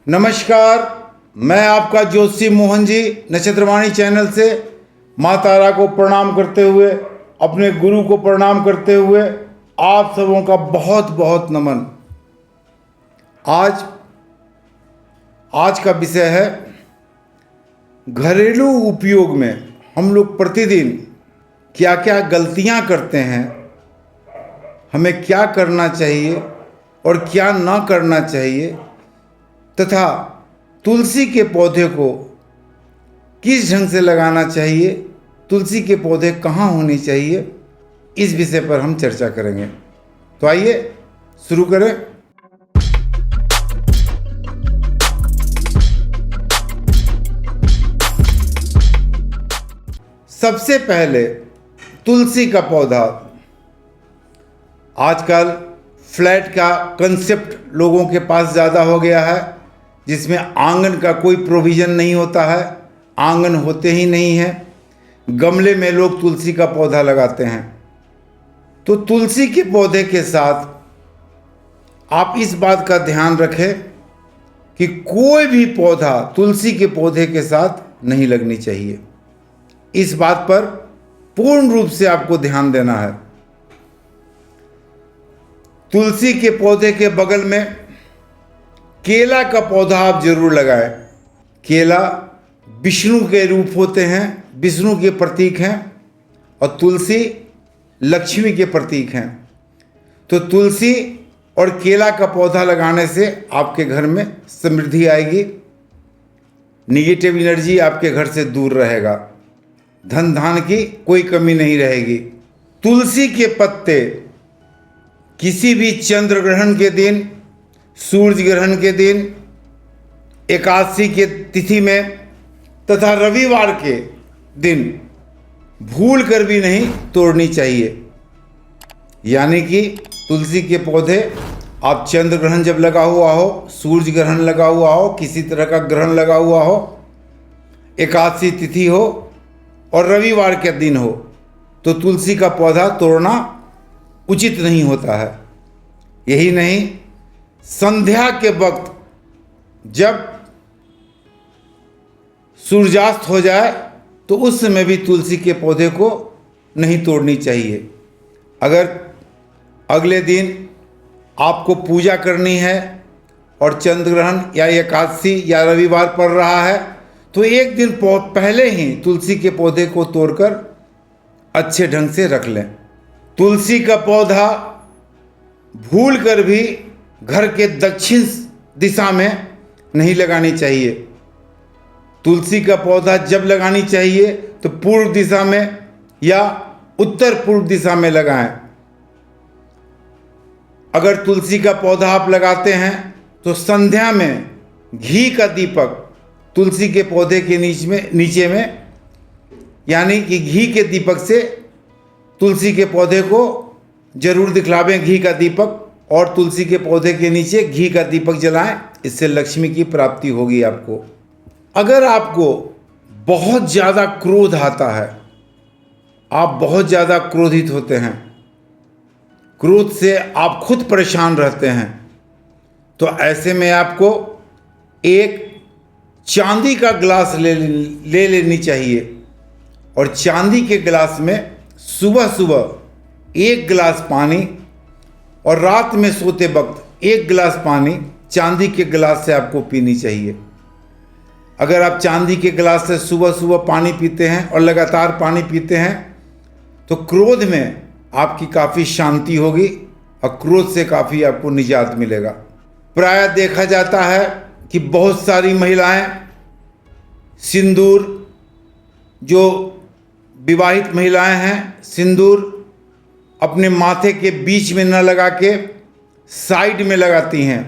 नमस्कार, मैं आपका ज्योतिषी मोहन जी नक्षत्रवाणी चैनल से माँ तारा को प्रणाम करते हुए, अपने गुरु को प्रणाम करते हुए आप सबों का बहुत बहुत नमन। आज का विषय है घरेलू उपयोग में हम लोग प्रतिदिन क्या क्या गलतियां करते हैं, हमें क्या करना चाहिए और क्या ना करना चाहिए, तथा तुलसी के पौधे को किस ढंग से लगाना चाहिए, तुलसी के पौधे कहाँ होने चाहिए, इस विषय पर हम चर्चा करेंगे। तो आइए शुरू करें। सबसे पहले तुलसी का पौधा। आजकल फ्लैट का कंसेप्ट लोगों के पास ज़्यादा हो गया है, जिसमें आंगन का कोई प्रोविज़न नहीं होता है, आंगन होते ही नहीं है। गमले में लोग तुलसी का पौधा लगाते हैं। तो तुलसी के पौधे के साथ आप इस बात का ध्यान रखें कि कोई भी पौधा तुलसी के पौधे के साथ नहीं लगनी चाहिए। इस बात पर पूर्ण रूप से आपको ध्यान देना है। तुलसी के पौधे के बगल में केला का पौधा आप जरूर लगाएं। केला विष्णु के रूप होते हैं, विष्णु के प्रतीक हैं, और तुलसी लक्ष्मी के प्रतीक हैं। तो तुलसी और केला का पौधा लगाने से आपके घर में समृद्धि आएगी, निगेटिव एनर्जी आपके घर से दूर रहेगा, धन धान की कोई कमी नहीं रहेगी। तुलसी के पत्ते किसी भी चंद्र ग्रहण के दिन, सूर्य ग्रहण के दिन, एकादशी के तिथि में तथा रविवार के दिन भूल कर भी नहीं तोड़नी चाहिए। यानी कि तुलसी के पौधे आप चंद्र ग्रहण जब लगा हुआ हो, सूर्य ग्रहण लगा हुआ हो, किसी तरह का ग्रहण लगा हुआ हो, एकादशी तिथि हो और रविवार के दिन हो, तो तुलसी का पौधा तोड़ना उचित नहीं होता है। यही नहीं, संध्या के वक्त जब सूर्यास्त हो जाए तो उस समय भी तुलसी के पौधे को नहीं तोड़नी चाहिए। अगर अगले दिन आपको पूजा करनी है और चंद्र ग्रहण या एकादशी या रविवार पड़ रहा है, तो एक दिन पहले ही तुलसी के पौधे को तोड़कर अच्छे ढंग से रख लें। तुलसी का पौधा भूल कर भी घर के दक्षिण दिशा में नहीं लगानी चाहिए। तुलसी का पौधा जब लगानी चाहिए तो पूर्व दिशा में या उत्तर पूर्व दिशा में लगाएं। अगर तुलसी का पौधा आप लगाते हैं तो संध्या में घी का दीपक तुलसी के पौधे के नीचे में, यानी कि घी के दीपक से तुलसी के पौधे को जरूर दिखलावें घी का दीपक, और तुलसी के पौधे के नीचे घी का दीपक जलाएं। इससे लक्ष्मी की प्राप्ति होगी आपको। अगर आपको बहुत ज़्यादा क्रोध आता है, आप बहुत ज़्यादा क्रोधित होते हैं, क्रोध से आप खुद परेशान रहते हैं, तो ऐसे में आपको एक चांदी का गिलास ले लेनी चाहिए, और चांदी के गिलास में सुबह सुबह 1 गिलास पानी और रात में सोते वक्त 1 गिलास पानी चांदी के गिलास से आपको पीनी चाहिए। अगर आप चांदी के गिलास से सुबह सुबह पानी पीते हैं और लगातार पानी पीते हैं तो क्रोध में आपकी काफ़ी शांति होगी और क्रोध से काफ़ी आपको निजात मिलेगा। प्रायः देखा जाता है कि बहुत सारी महिलाएं सिंदूर, जो विवाहित महिलाएं हैं, सिंदूर अपने माथे के बीच में न लगा के साइड में लगाती हैं।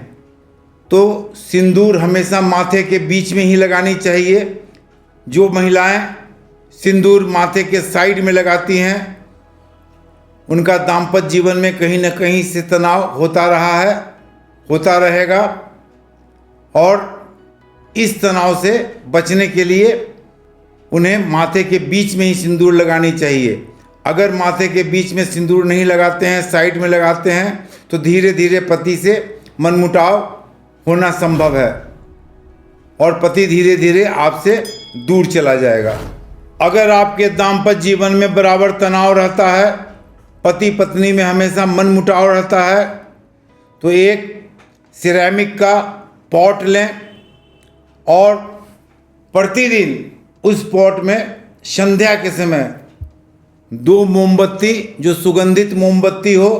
तो सिंदूर हमेशा माथे के बीच में ही लगानी चाहिए। जो महिलाएं सिंदूर माथे के साइड में लगाती हैं उनका दाम्पत्य जीवन में कहीं न कहीं से तनाव होता रहा है, होता रहेगा, और इस तनाव से बचने के लिए उन्हें माथे के बीच में ही सिंदूर लगानी चाहिए। अगर माथे के बीच में सिंदूर नहीं लगाते हैं, साइड में लगाते हैं, तो धीरे धीरे पति से मनमुटाव होना संभव है। और पति धीरे धीरे आपसे दूर चला जाएगा। अगर आपके दाम्पत्य जीवन में बराबर तनाव रहता है, पति पत्नी में हमेशा मनमुटाव रहता है, तो एक सिरेमिक का पॉट लें और प्रतिदिन उस पॉट में संध्या के समय 2 मोमबत्ती, जो सुगंधित मोमबत्ती हो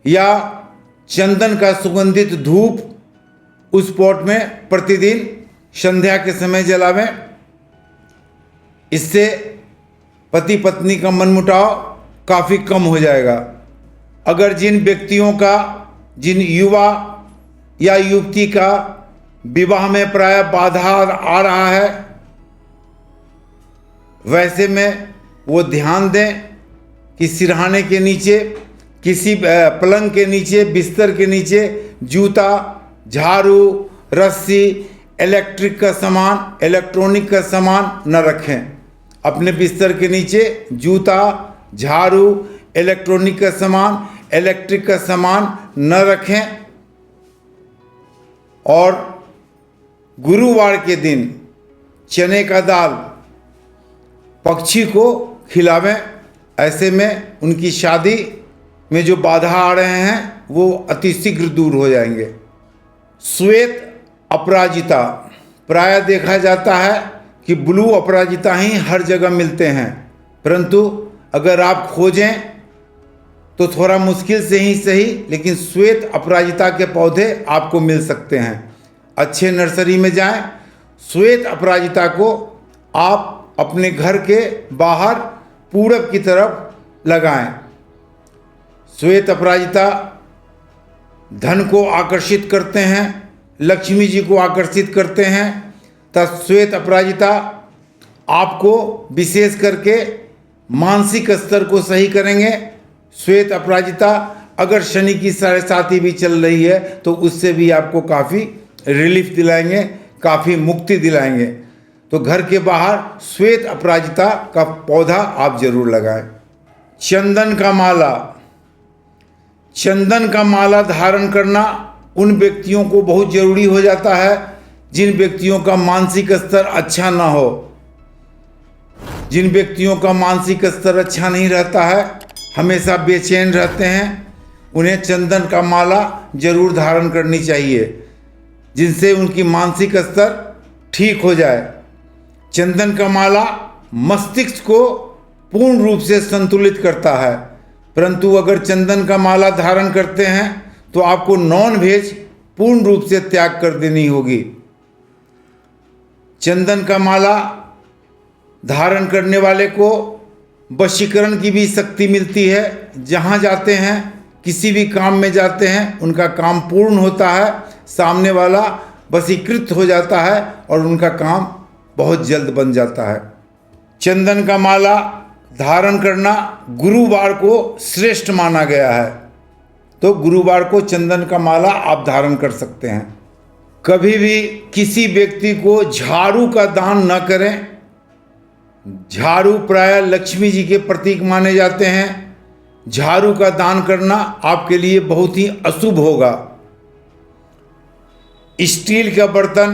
या चंदन का सुगंधित धूप उस पॉट में प्रतिदिन संध्या के समय जलावें। इससे पति पत्नी का मनमुटाव काफ़ी कम हो जाएगा। अगर जिन व्यक्तियों का, जिन युवा या युवती का विवाह में प्राय बाधा आ रहा है, वैसे में वो ध्यान दें कि सिरहाने के नीचे, किसी पलंग के नीचे, बिस्तर के नीचे जूता, झाड़ू, रस्सी, इलेक्ट्रिक का सामान, इलेक्ट्रॉनिक का सामान न रखें। अपने बिस्तर के नीचे जूता, झाड़ू, इलेक्ट्रॉनिक का सामान, इलेक्ट्रिक का सामान न रखें। और गुरुवार के दिन चने का दाल पक्षी को खिलावें। ऐसे में उनकी शादी में जो बाधा आ रहे हैं वो अतिशीघ्र दूर हो जाएंगे। श्वेत अपराजिता, प्राय देखा जाता है कि ब्लू अपराजिता ही हर जगह मिलते हैं, परंतु अगर आप खोजें तो थोड़ा मुश्किल से ही सही, लेकिन श्वेत अपराजिता के पौधे आपको मिल सकते हैं। अच्छे नर्सरी में जाएं, श्वेत अपराजिता को आप अपने घर के बाहर पूरब की तरफ लगाएं। श्वेत अपराजिता धन को आकर्षित करते हैं, लक्ष्मी जी को आकर्षित करते हैं। तब श्वेत अपराजिता आपको विशेष करके मानसिक स्तर को सही करेंगे। श्वेत अपराजिता अगर शनि की 7.5 भी चल रही है तो उससे भी आपको काफ़ी रिलीफ दिलाएंगे, काफ़ी मुक्ति दिलाएंगे। तो घर के बाहर श्वेत अपराजिता का पौधा आप जरूर लगाएं। चंदन का माला, चंदन का माला धारण करना उन व्यक्तियों को बहुत जरूरी हो जाता है जिन व्यक्तियों का मानसिक स्तर अच्छा ना हो। जिन व्यक्तियों का मानसिक स्तर अच्छा नहीं रहता है, हमेशा बेचैन रहते हैं, उन्हें चंदन का माला जरूर धारण करनी चाहिए, जिनसे उनकी मानसिक स्तर ठीक हो जाए। चंदन का माला मस्तिष्क को पूर्ण रूप से संतुलित करता है, परंतु अगर चंदन का माला धारण करते हैं तो आपको नॉन वेज पूर्ण रूप से त्याग कर देनी होगी। चंदन का माला धारण करने वाले को वशीकरण की भी शक्ति मिलती है। जहाँ जाते हैं, किसी भी काम में जाते हैं, उनका काम पूर्ण होता है, सामने वाला वशीकृत हो जाता है और उनका काम बहुत जल्द बन जाता है। चंदन का माला धारण करना गुरुवार को श्रेष्ठ माना गया है, तो गुरुवार को चंदन का माला आप धारण कर सकते हैं। कभी भी किसी व्यक्ति को झाड़ू का दान न करें। झाड़ू प्राय लक्ष्मी जी के प्रतीक माने जाते हैं। झाड़ू का दान करना आपके लिए बहुत ही अशुभ होगा। स्टील का बर्तन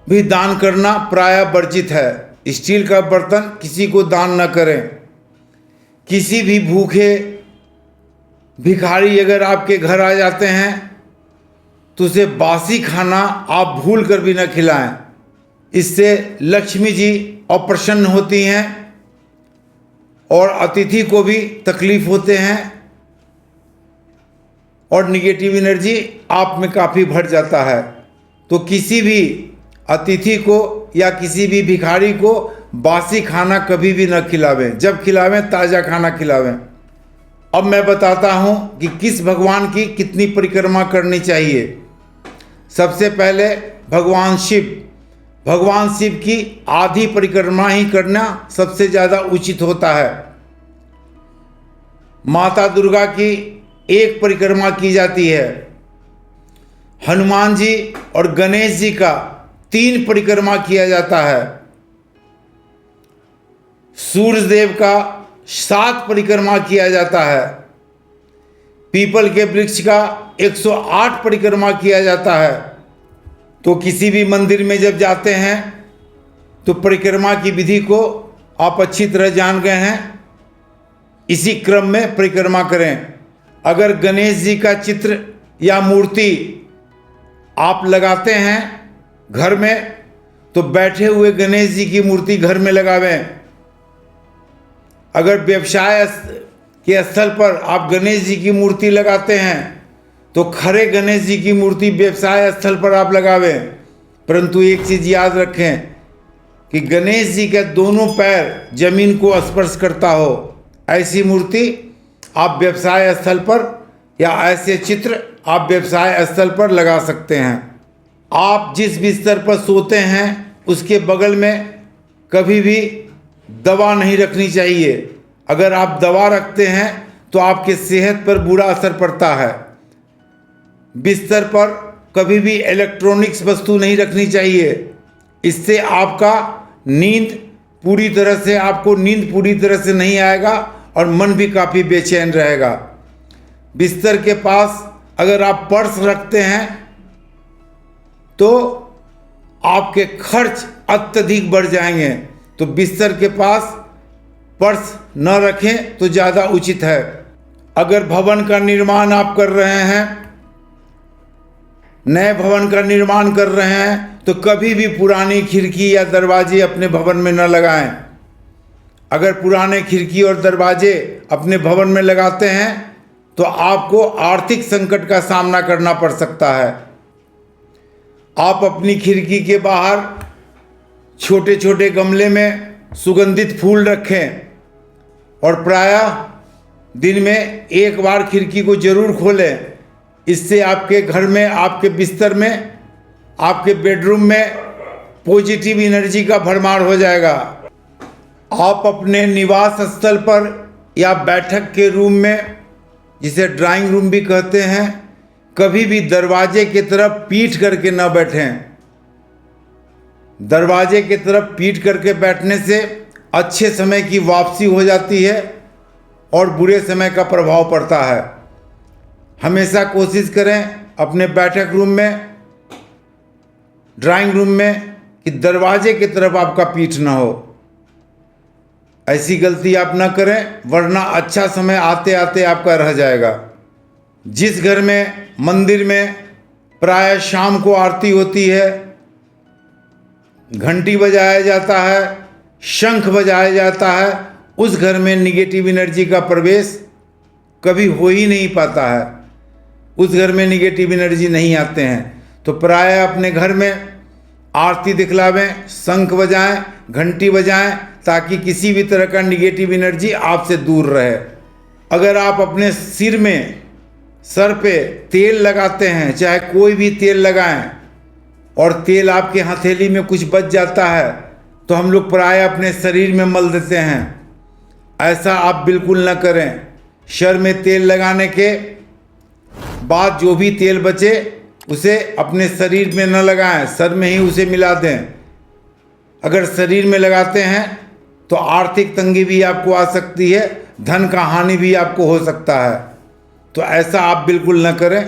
भी दान करना प्राय वर्जित है। स्टील का बर्तन किसी को दान न करें। किसी भी भूखे भिखारी अगर आपके घर आ जाते हैं तो उसे बासी खाना आप भूल कर भी न खिलाएं। इससे लक्ष्मी जी अप्रसन्न होती हैं और अतिथि को भी तकलीफ होते हैं और निगेटिव एनर्जी आप में काफ़ी भर जाता है। तो किसी भी अतिथि को या किसी भी भिखारी को बासी खाना कभी भी न खिलावें। जब खिलावें ताज़ा खाना खिलावें। अब मैं बताता हूँ कि किस भगवान की कितनी परिक्रमा करनी चाहिए। सबसे पहले भगवान शिव की आधी परिक्रमा ही करना सबसे ज़्यादा उचित होता है। माता दुर्गा की एक परिक्रमा की जाती है। हनुमान जी और गणेश जी का 3 परिक्रमा किया जाता है। सूर्य देव का 7 परिक्रमा किया जाता है। पीपल के वृक्ष का 108 परिक्रमा किया जाता है। तो किसी भी मंदिर में जब जाते हैं तो परिक्रमा की विधि को आप अच्छी तरह जान गए हैं। इसी क्रम में परिक्रमा करें। अगर गणेश जी का चित्र या मूर्ति आप लगाते हैं घर में, तो बैठे हुए गणेश जी की मूर्ति घर में लगावें। अगर व्यवसाय के स्थल पर आप गणेश जी की मूर्ति लगाते हैं तो खड़े गणेश जी की मूर्ति व्यवसाय स्थल पर आप लगावें। परंतु एक चीज़ याद रखें कि गणेश जी के दोनों पैर जमीन को स्पर्श करता हो, ऐसी मूर्ति आप व्यवसाय स्थल पर या ऐसे चित्र आप व्यवसाय स्थल पर लगा सकते हैं। आप जिस बिस्तर पर सोते हैं उसके बगल में कभी भी दवा नहीं रखनी चाहिए। अगर आप दवा रखते हैं तो आपके सेहत पर बुरा असर पड़ता है। बिस्तर पर कभी भी इलेक्ट्रॉनिक्स वस्तु नहीं रखनी चाहिए। इससे आपको नींद पूरी तरह से नहीं आएगा और मन भी काफ़ी बेचैन रहेगा। बिस्तर के पास अगर आप पर्स रखते हैं तो आपके खर्च अत्यधिक बढ़ जाएंगे। तो बिस्तर के पास पर्स न रखें तो ज़्यादा उचित है। अगर भवन का निर्माण आप कर रहे हैं, नए भवन का निर्माण कर रहे हैं, तो कभी भी पुरानी खिड़की या दरवाजे अपने भवन में न लगाएं। अगर पुराने खिड़की और दरवाजे अपने भवन में लगाते हैं तो आपको आर्थिक संकट का सामना करना पड़ सकता है। आप अपनी खिड़की के बाहर छोटे छोटे गमले में सुगंधित फूल रखें और प्रायः दिन में एक बार खिड़की को जरूर खोलें। इससे आपके घर में, आपके बिस्तर में, आपके बेडरूम में पॉजिटिव एनर्जी का भरमार हो जाएगा। आप अपने निवास स्थल पर या बैठक के रूम में, जिसे ड्राइंग रूम भी कहते हैं, कभी भी दरवाजे की तरफ पीठ करके न बैठें। दरवाजे की तरफ पीठ करके बैठने से अच्छे समय की वापसी हो जाती है और बुरे समय का प्रभाव पड़ता है। हमेशा कोशिश करें अपने बैठक रूम में, ड्राइंग रूम में कि दरवाजे की तरफ आपका पीठ ना हो। ऐसी गलती आप ना करें, वरना अच्छा समय आते आते आपका रह जाएगा। जिस घर में, मंदिर में प्रायः शाम को आरती होती है, घंटी बजाया जाता है, शंख बजाया जाता है, उस घर में निगेटिव एनर्जी का प्रवेश कभी हो ही नहीं पाता है। उस घर में निगेटिव एनर्जी नहीं आते हैं। तो प्रायः अपने घर में आरती दिखलावें, शंख बजाएं, घंटी बजाएं, ताकि किसी भी तरह का निगेटिव एनर्जी आपसे दूर रहे। अगर आप अपने सिर में, सर पे तेल लगाते हैं, चाहे कोई भी तेल लगाएं, और तेल आपके हथेली में कुछ बच जाता है, तो हम लोग प्रायः अपने शरीर में मल देते हैं। ऐसा आप बिल्कुल न करें। सर में तेल लगाने के बाद जो भी तेल बचे उसे अपने शरीर में न लगाएं, सर में ही उसे मिला दें। अगर शरीर में लगाते हैं तो आर्थिक तंगी भी आपको आ सकती है, धन का हानि भी आपको हो सकता है। तो ऐसा आप बिल्कुल न करें।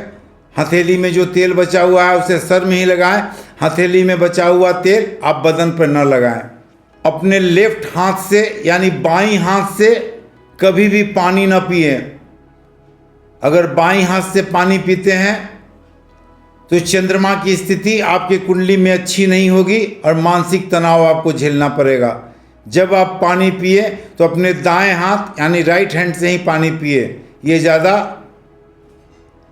हथेली में जो तेल बचा हुआ है उसे सर में ही लगाएं। हथेली में बचा हुआ तेल आप बदन पर न लगाएं। अपने लेफ्ट हाथ से यानी बाईं हाथ से कभी भी पानी न पिए। अगर बाईं हाथ से पानी पीते हैं तो चंद्रमा की स्थिति आपके कुंडली में अच्छी नहीं होगी और मानसिक तनाव आपको झेलना पड़ेगा। जब आप पानी पिए तो अपने दाएं हाथ यानी राइट हैंड से ही पानी पिए, ये ज़्यादा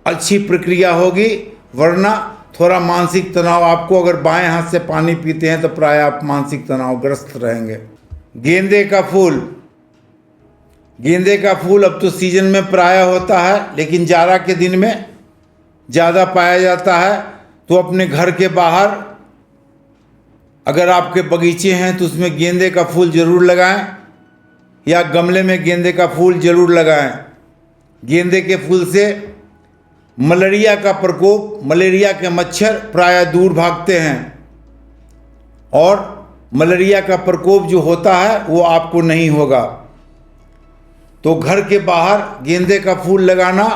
अच्छी प्रक्रिया होगी। वरना थोड़ा मानसिक तनाव आपको, अगर बाएं हाथ से पानी पीते हैं तो प्राय आप मानसिक तनावग्रस्त रहेंगे। गेंदे का फूल, गेंदे का फूल अब तो सीजन में प्राय होता है, लेकिन जाड़ा के दिन में ज़्यादा पाया जाता है। तो अपने घर के बाहर अगर आपके बगीचे हैं तो उसमें गेंदे का फूल ज़रूर लगाएं, या गमले में गेंदे का फूल ज़रूर लगाएं। गेंदे के फूल से मलेरिया का प्रकोप, मलेरिया के मच्छर प्रायः दूर भागते हैं और मलेरिया का प्रकोप जो होता है वो आपको नहीं होगा। तो घर के बाहर गेंदे का फूल लगाना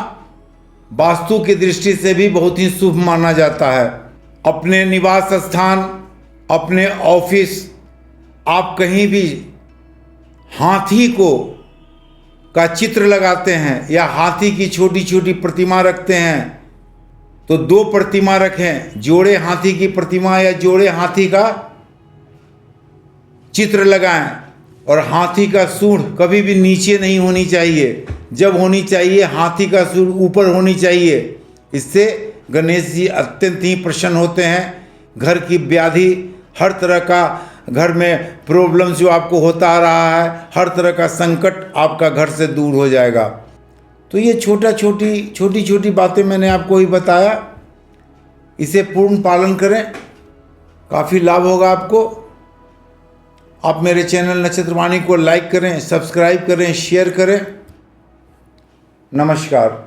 वास्तु की दृष्टि से भी बहुत ही शुभ माना जाता है। अपने निवास स्थान, अपने ऑफिस, आप कहीं भी हाथी का चित्र लगाते हैं या हाथी की छोटी छोटी प्रतिमा रखते हैं, तो 2 प्रतिमा रखें, जोड़े हाथी की प्रतिमा या जोड़े हाथी का चित्र लगाएं। और हाथी का सूंड कभी भी नीचे नहीं होनी चाहिए, जब होनी चाहिए हाथी का सूंड ऊपर होनी चाहिए। इससे गणेश जी अत्यंत ही प्रसन्न होते हैं। घर की व्याधि, हर तरह का घर में प्रॉब्लम जो आपको होता आ रहा है, हर तरह का संकट आपका घर से दूर हो जाएगा। तो ये छोटी छोटी बातें मैंने आपको ही बताया, इसे पूर्ण पालन करें, काफ़ी लाभ होगा आपको। आप मेरे चैनल नक्षत्रवाणी को लाइक करें, सब्सक्राइब करें, शेयर करें। नमस्कार।